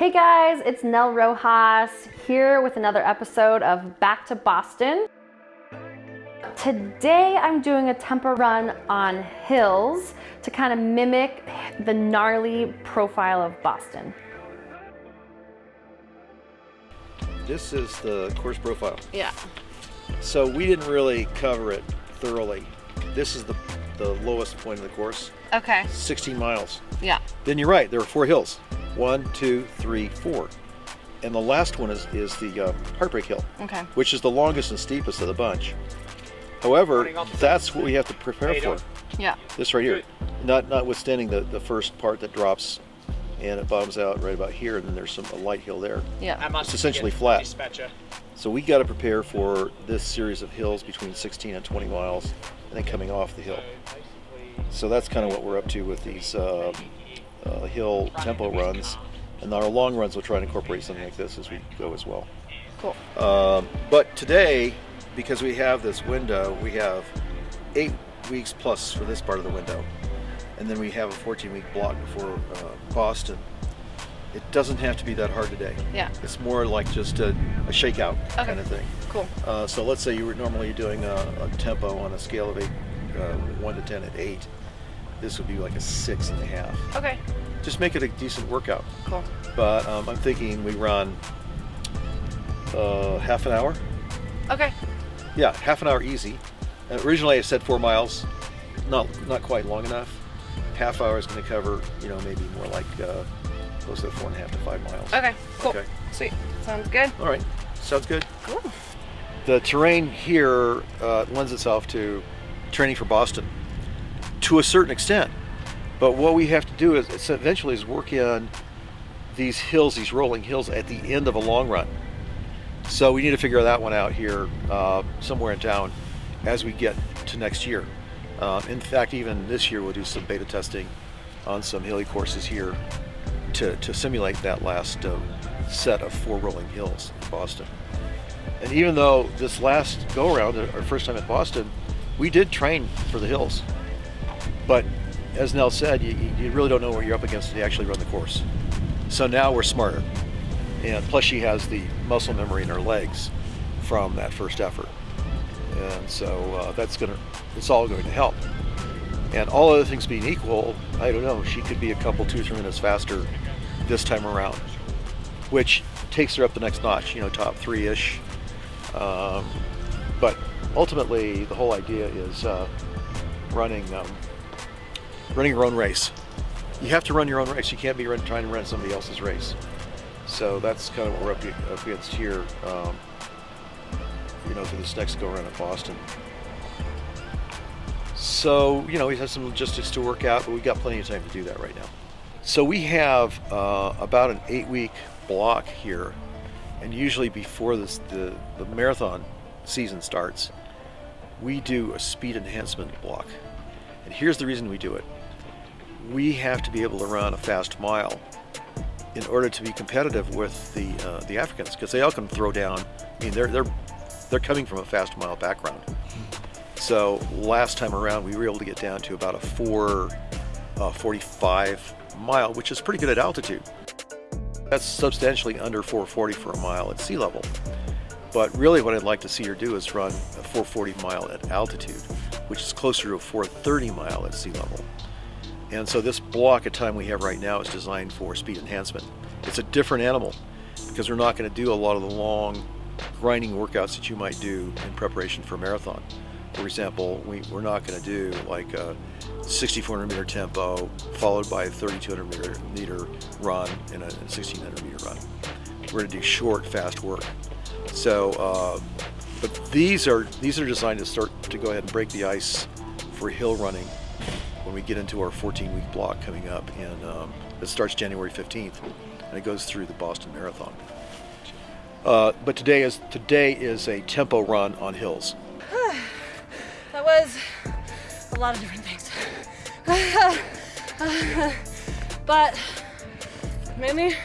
Hey guys, it's Nell Rojas here with another episode of Back to Boston. Today I'm doing a tempo run on hills to kind of mimic the gnarly profile of Boston. This is the course profile. Yeah. So we didn't really cover it thoroughly. This is the lowest point of the course. Okay. 16 miles. Yeah. Then you're right, there are 4 hills. 1, 2, 3, 4. And the last one is the Heartbreak Hill. Okay. Which is the longest and steepest of the bunch. However, that's what we have to prepare for. Yeah. This right here. Notwithstanding the first part that drops and it bottoms out right about here, and then there's a light hill there. Yeah. It's essentially flat. So we got to prepare for this series of hills between 16 and 20 miles, and then coming off the hill. So that's kind of what we're up to with these hill tempo runs, and our long runs will try and incorporate something like this as we go as well. Cool. But today, because we have this window, we have 8 weeks plus for this part of the window, and then we have a 14-week block before Boston. It doesn't have to be that hard today. Yeah. It's more like just a shakeout kind of thing. Cool. So let's say you were normally doing a tempo on a scale of 1 to 10 at 8. This would be like a 6.5. Okay. Just make it a decent workout. Cool. But I'm thinking we run half an hour. Okay. Yeah, half an hour easy. Originally I said 4 miles, not quite long enough. Half hour is going to cover, maybe more like close to 4.5 to 5 miles. Okay. Cool. Okay. Sweet. Sounds good. All right. Sounds good. Cool. The terrain here lends itself to training for Boston to a certain extent. But what we have to do is eventually work in these hills, these rolling hills at the end of a long run. So we need to figure that one out here somewhere in town as we get to next year. In fact, even this year we'll do some beta testing on some hilly courses here to simulate that last set of 4 rolling hills in Boston. And even though this last go around, our first time at Boston, we did train for the hills. But as Nell said, you really don't know what you're up against until you actually run the course. So now we're smarter. And plus she has the muscle memory in her legs from that first effort. And so it's all going to help. And all other things being equal, I don't know, she could be a couple, 2-3 minutes faster this time around, which takes her up the next notch, top 3-ish. But ultimately, the whole idea is running your own race. You have to run your own race. You can't be trying to run somebody else's race. So that's kind of what we're up against here, for this next go around at Boston. So, we have some logistics to work out, but we've got plenty of time to do that right now. So we have about an 8-week block here, and usually before the marathon season starts, we do a speed enhancement block. And here's the reason we do it. We have to be able to run a fast mile in order to be competitive with the Africans, because they all can throw down. I mean, they're coming from a fast mile background. So last time around, we were able to get down to about a 4:45 mile, which is pretty good at altitude. That's substantially under 4:40 for a mile at sea level. But really what I'd like to see her do is run a 4:40 mile at altitude, which is closer to a 4:30 mile at sea level. And so this block of time we have right now is designed for speed enhancement. It's a different animal because we're not going to do a lot of the long grinding workouts that you might do in preparation for a marathon. For example, we're not going to do like a 6,400 meter tempo followed by a 3,200 meter run and a 1,600 meter run. We're going to do short, fast work. So, but these are designed to start to go ahead and break the ice for hill running when we get into our 14-week block coming up, and it starts January 15th, and it goes through the Boston Marathon. But today is a tempo run on hills. That was a lot of different things. But maybe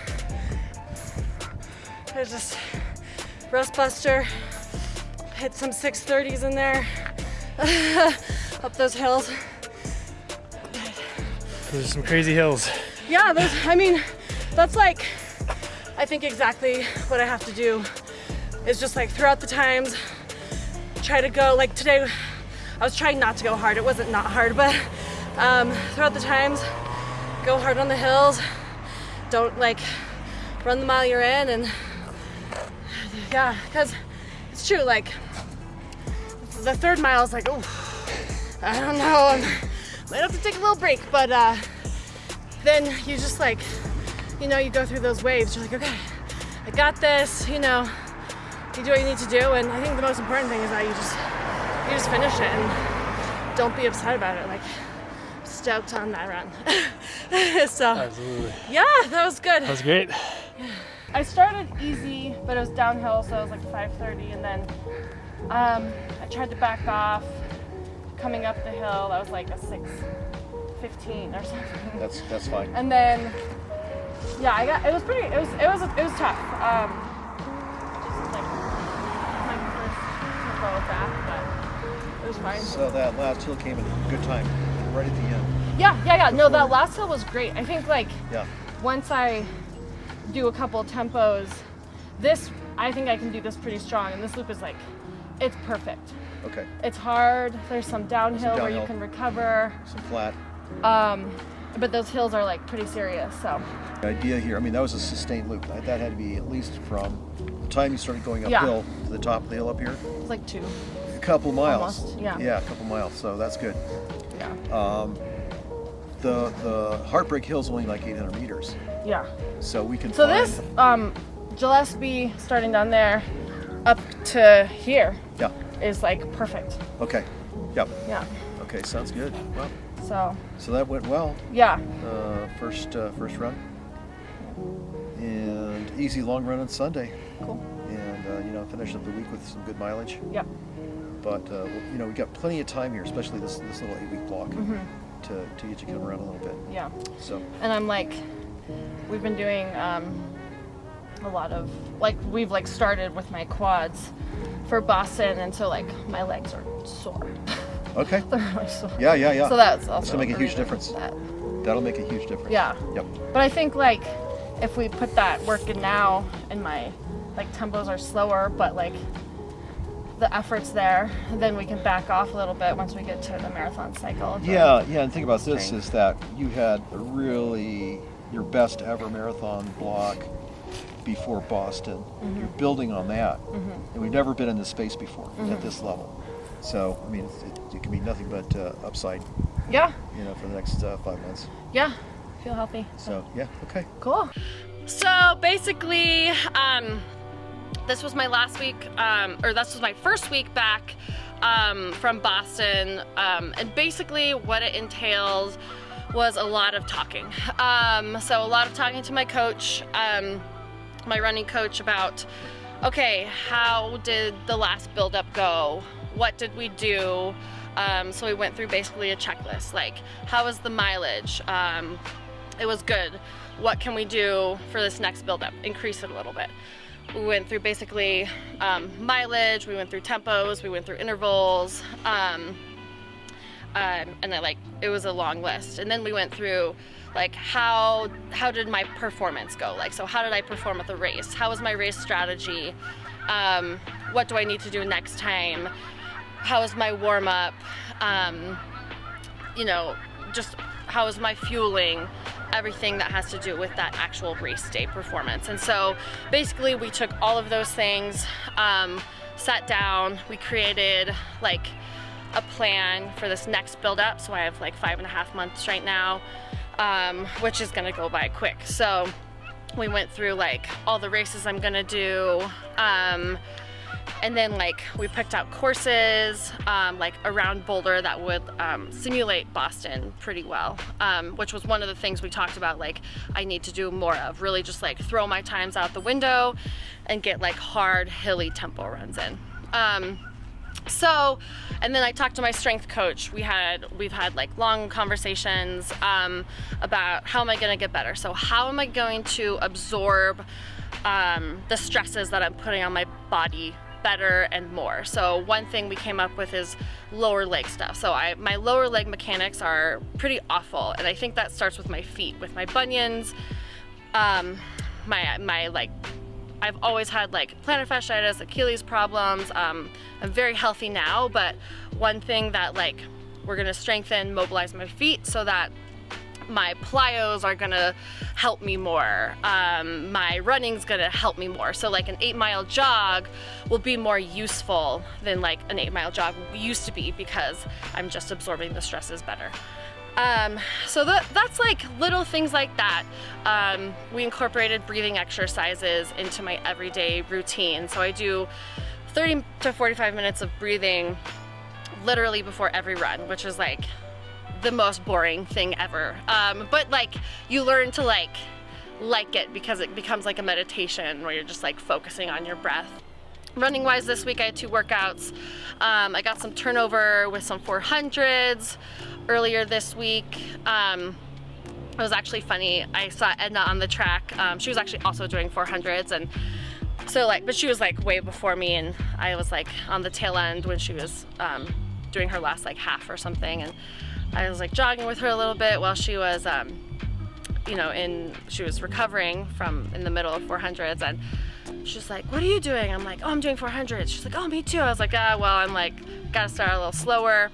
there's just rust buster, hit some 630s in there, up those hills. Those are some crazy hills. Yeah, that's like I think exactly what I have to do is just like throughout the times, try to go, like today, I was trying not to go hard. It wasn't not hard, but throughout the times, go hard on the hills. Don't like run the mile you're in, and yeah, because it's true, like the third mile is like, oh, I don't know, I might have to take a little break, but then you just like, you know, you go through those waves, you're like, okay, I got this, you know, you do what you need to do, and I think the most important thing is that you just finish it and don't be upset about it, like, stoked on that run. So, Absolutely. yeah, that was good. That was great. I started easy, but it was downhill, so it was like 5:30, and then I tried to back off. Coming up the hill, that was like a 6:15 or something. That's fine. And then, yeah, it was tough. Just like my first tempo back, but it was fine. So that last hill came at a good time, right at the end. Yeah. No, that last hill was great. I think like Yeah. once I do a couple tempos, I think I can do this pretty strong, and this loop is like, it's perfect. Okay. It's hard. There's some downhill where you downhill. can recover, Some flat. but those hills are like pretty serious. So The idea here, I mean, that was a sustained loop. That had to be at least from the time you started going uphill to the top of the hill up here, it's like 2. a couple miles. Almost, yeah. Yeah, a couple miles. So that's good. Yeah. The Heartbreak Hill is only like 800 meters, Yeah. so we can. So find, this Gillespie starting down there up to here Yeah. is like perfect. Okay. Yep. Yeah. Okay. Sounds good. Well, So that went well. yeah. First run, and easy long run on Sunday, Cool. and finish up the week with some good mileage. Yep. But we got plenty of time here, especially this little 8-week block, to get you come around a little bit. Yeah. So And I'm like, we've been doing a lot of, like, we've like started with my quads for Boston, and so like my legs are sore. okay. They're really sore. Yeah. So that's also gonna make a huge reason difference. for that. That'll make a huge difference. Yeah. Yep. But I think like if we put that work in now, and my like tempos are slower, but like the effort's there, then we can back off a little bit once we get to the marathon cycle. Yeah. And think about this Train. is that you had your best ever marathon block before Boston. You're building on that, and we've never been in this space before at this level. So I mean, it can be nothing but upside, Yeah. for the next 5 months. Yeah. Feel healthy. So yeah, okay. Cool. So basically, this was my last week, or this was my first week back from Boston, and basically what it entailed was a lot of talking. So a lot of talking to my coach, my running coach, about, okay, how did the last build-up go? What did we do? So we went through basically a checklist, like how was the mileage? It was good. What can we do for this next build-up? Increase it a little bit. We went through basically mileage, we went through tempos, we went through intervals, and it was a long list. And then we went through like how did my performance go? Like, so how did I perform at the race? How was my race strategy? What do I need to do next time? How was my warm-up? Just how was my fueling? Everything that has to do with that actual race day performance. And so basically we took all of those things, sat down, we created like a plan for this next build up. So I have like 5.5 months right now, which is gonna go by quick. So we went through like all the races I'm gonna do, and then like we picked out courses like around Boulder that would simulate Boston pretty well, which was one of the things we talked about, like I need to do more of, really just like throw my times out the window and get like hard hilly tempo runs in. And then I talked to my strength coach. We've had like long conversations about how am I gonna get better? So how am I going to absorb the stresses that I'm putting on my body better and more? So one thing we came up with is lower leg stuff. So my lower leg mechanics are pretty awful, and I think that starts with my feet, with my bunions, my like, I've always had like plantar fasciitis, Achilles problems. I'm very healthy now, but one thing that like we're gonna strengthen, mobilize my feet so that my plyos are gonna help me more. My running's gonna help me more. So like an 8-mile jog will be more useful than like an 8-mile jog used to be, because I'm just absorbing the stresses better. So that's like little things like that. We incorporated breathing exercises into my everyday routine. So I do 30 to 45 minutes of breathing literally before every run, which is like the most boring thing ever. But like you learn to like it because it becomes like a meditation where you're just like focusing on your breath. Running wise this week I had 2 workouts. I got some turnover with some 400s earlier this week. It was actually funny. I saw Edna on the track. She was actually also doing 400s, and so like, but she was like way before me, and I was like on the tail end when she was doing her last like half or something, and I was like jogging with her a little bit while she was, you know, she was recovering from in the middle of 400s, and she's like, "What are you doing?" I'm like, "Oh, I'm doing 400s." She's like, "Oh, me too." I was like, well, I'm like, gotta start a little slower.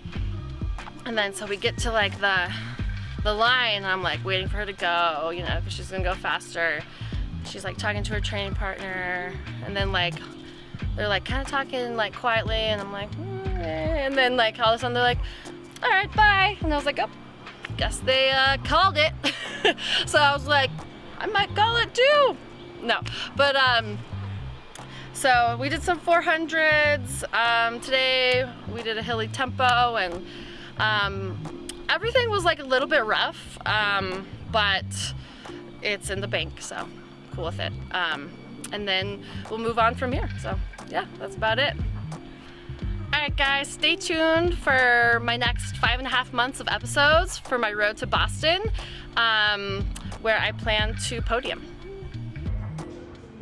And then so we get to like the line, and I'm like waiting for her to go, you know, because she's gonna go faster. She's like talking to her training partner, and then like they're like kind of talking like quietly, and I'm like, and then like all of a sudden they're like, "All right, bye." And I was like, "Oh, guess they called it." So I was like, I might call it too. No, but so we did some 400s. Today we did a hilly tempo, and everything was like a little bit rough, but it's in the bank, so cool with it. And then we'll move on from here. So yeah, that's about it. All right, guys, stay tuned for my next 5.5 months of episodes for my road to Boston, where I plan to podium.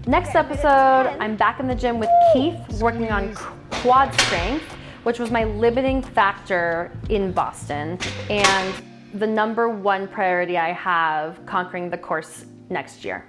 Next episode, I'm back in the gym with Keith working on quad strength, which was my limiting factor in Boston, and the #1 priority I have conquering the course next year.